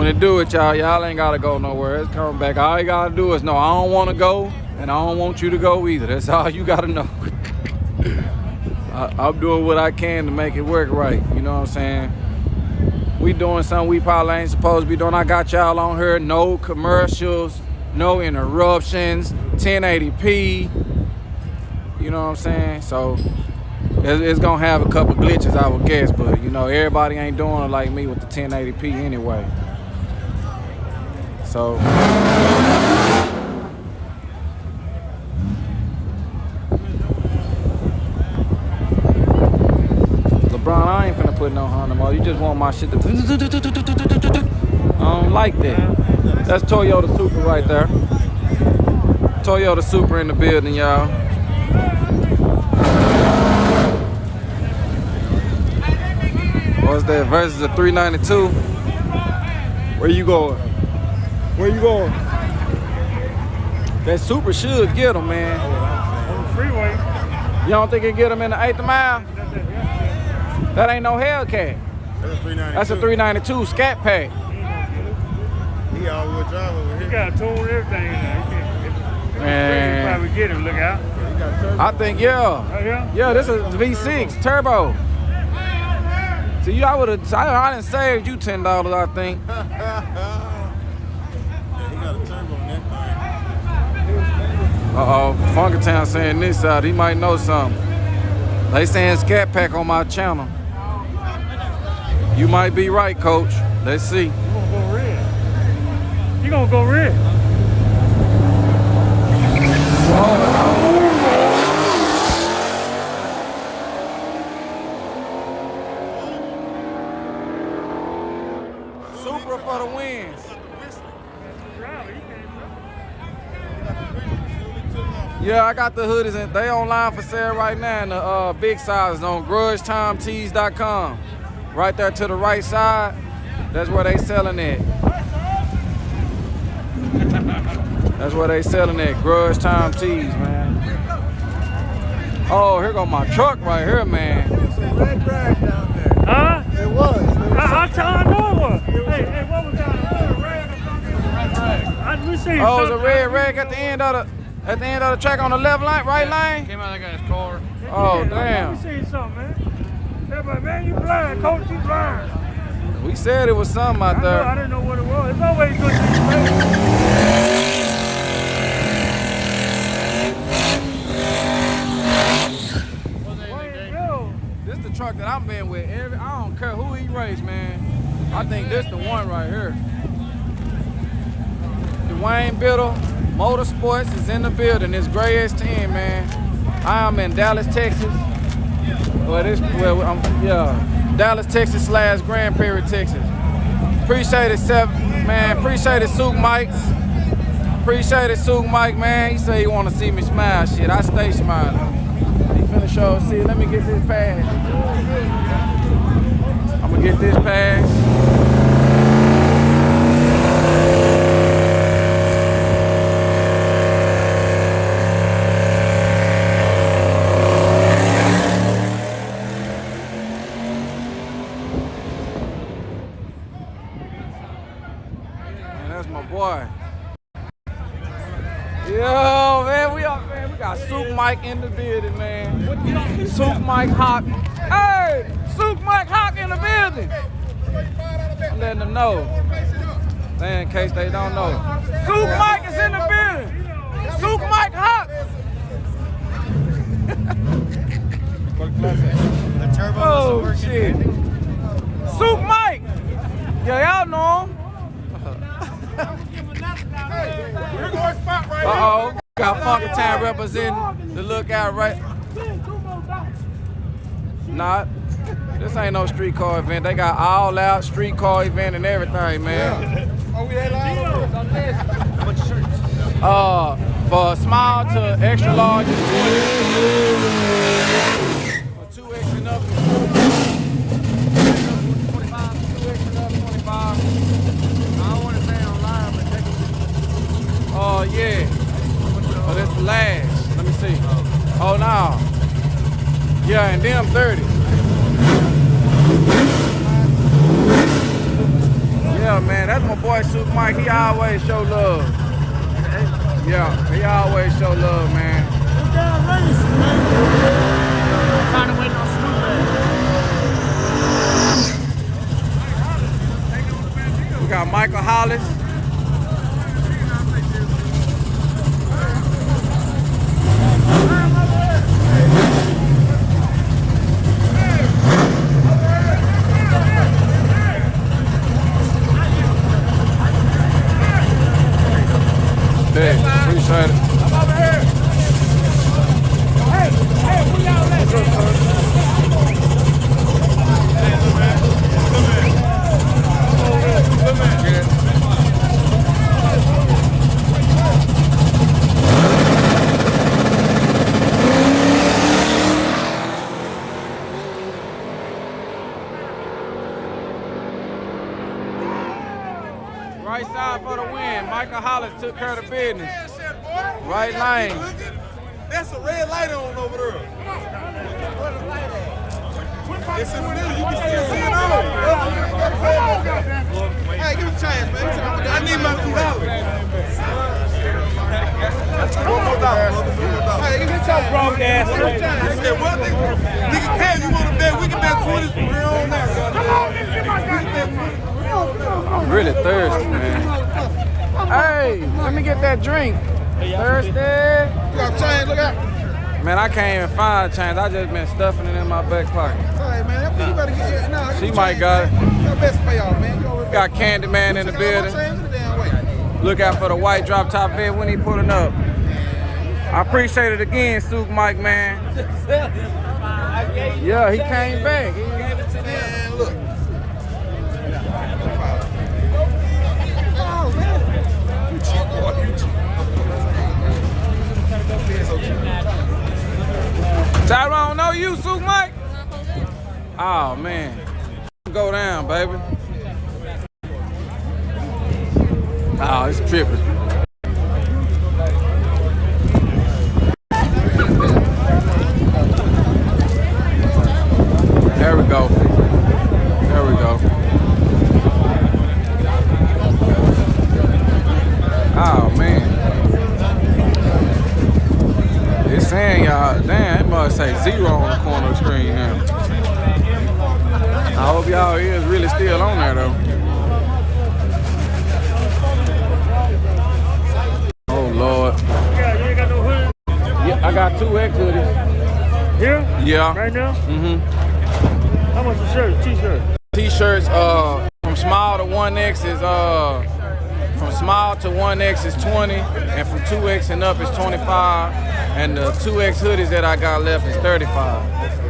When it do it, y'all ain't gotta go nowhere. It's coming back. All you gotta do is know I don't want to go, and I don't want you to go either. That's all you gotta know. I'm doing what I can to make it work right. You know what I'm saying? We doing something we probably ain't supposed to be doing. I got y'all on here. No commercials, no interruptions, 1080p. You know what I'm saying? So it's gonna have a couple glitches, I would guess, but you know, everybody ain't doing it like me with the 1080p anyway. So LeBron, I ain't finna put no Honda mode. You just want my shit to. I don't like that. That's Toyota Supra right there. Toyota Supra in the building, y'all. What's that? Versus a 392. Where you going? Where you going? That Supra should get him, man. On the freeway. You don't think it get him in the 8th mile? That ain't no Hellcat. That's a 392 Scat pack. He all-wheel drive over here. He got a tool and everything in there. Man. Probably get him. Look out. I think, yeah. Oh, yeah? Yeah, this is V6 turbo. See, I done saved you $10, I think. Yeah, he got a turbo on that thing. Uh-oh, Funkertown saying this side. He might know something. They saying Scat Pack on my channel. You might be right, coach. Let's see. You gonna go red. You gonna go red. Supra for the wins. Yeah, I got the hoodies and they online for sale right now in the big sizes on grudgetimetees.com. Right there to the right side, that's where they selling it. That's where they selling it, Grudge Time Tees, man. Oh, here go my truck right here, man. It's a red rag down there. Huh? It was. I know it was. Hey, what was that? Red rag. We seen oh, it's a red rag at the end of the track on the left lane, right lane? Came out of that guy's car. Oh, damn. We seen something, man. Everybody, man, you blind, coach, you blind. We said it was something out there. I didn't know what it was. It's always good to see This is the truck that I've been with. I don't care who he race, man. I think this the one right here. Dwayne Biddle Motorsports is in the building. It's Gray S10, man. I am in Dallas, Texas. Dallas, Texas / Grand Prairie, Texas. Appreciate it, man. Appreciate it, Souk Mike. Appreciate it, Souk Mike, man. He say he want to see me smile. Shit, I stay smiling. He finna show. See, let me get this pass. I'm gonna get this pass. Boy. Yo, man, we got Souk Mike in the building, man. Souk Mike Hawk. Hey, Souk Mike Hawk in the building. I'm letting them know. In case they don't know. Souk Mike is in the building. Souk Mike Hawk. Oh, shit. Souk Mike. Yeah, y'all know him. Uh-oh, got Funkertown representing the lookout right. Not. This ain't no street car event. They got all out street car event and everything, man. Oh, we had all on this. What's your shirts? For small to extra large is 20. For 2X and up is 25. 2X and up 25. I don't want to say online, but they can. Oh yeah. Oh, that's the last. Let me see. Oh no. Yeah, and them 30. Yeah, love, man. That's my boy Super Mike. He always show love. Yeah, he always show love, man. We're down racing, man. Trying to wait on Supra. We got Michael Hollis. Hey, appreciate it. I'm over here. Hey, where y'all at? What's up, son? Right side for the win. Michael Hollis took care of the business. Right lane. That's a red light on over there. It's in the middle. You can still see it on. Hey, give us a chance, man. I need my $2. One more dollar. Hey, give me a chance. Broadcast. Give me a chance. Nigga, Cam, you want to bet? We can bet 20 for real on that. I'm really thirsty, man. Hey, let me get that drink. Thirsty. You got a change? Look out. Man, I can't even find a change. I just been stuffing it in my back pocket. Hey, man, you better get it. Nah, She might got it. Your best payoff, man. Got Candyman in the building. Look out for the white drop top vid when he pulling up. I appreciate it again, Super Mike, man. Yeah, he came back. Man, look. Tyrone, know you, Super Mike? Oh, man. Go down, baby. Oh, it's tripping. There we go. There we go. Oh, man. It's saying y'all, damn, it must say 0 on the corner of the screen now. I hope y'all is really still on there though. Oh Lord. Yeah, you ain't got no hood Yeah, I got 2X hoodies. here? Yeah. Right now? Mm-hmm. How much a shirt? T-shirt? T-shirts, from small to 1X is from small to 1X is 20, and from 2X and up is 25, and the 2X hoodies that I got left is 35.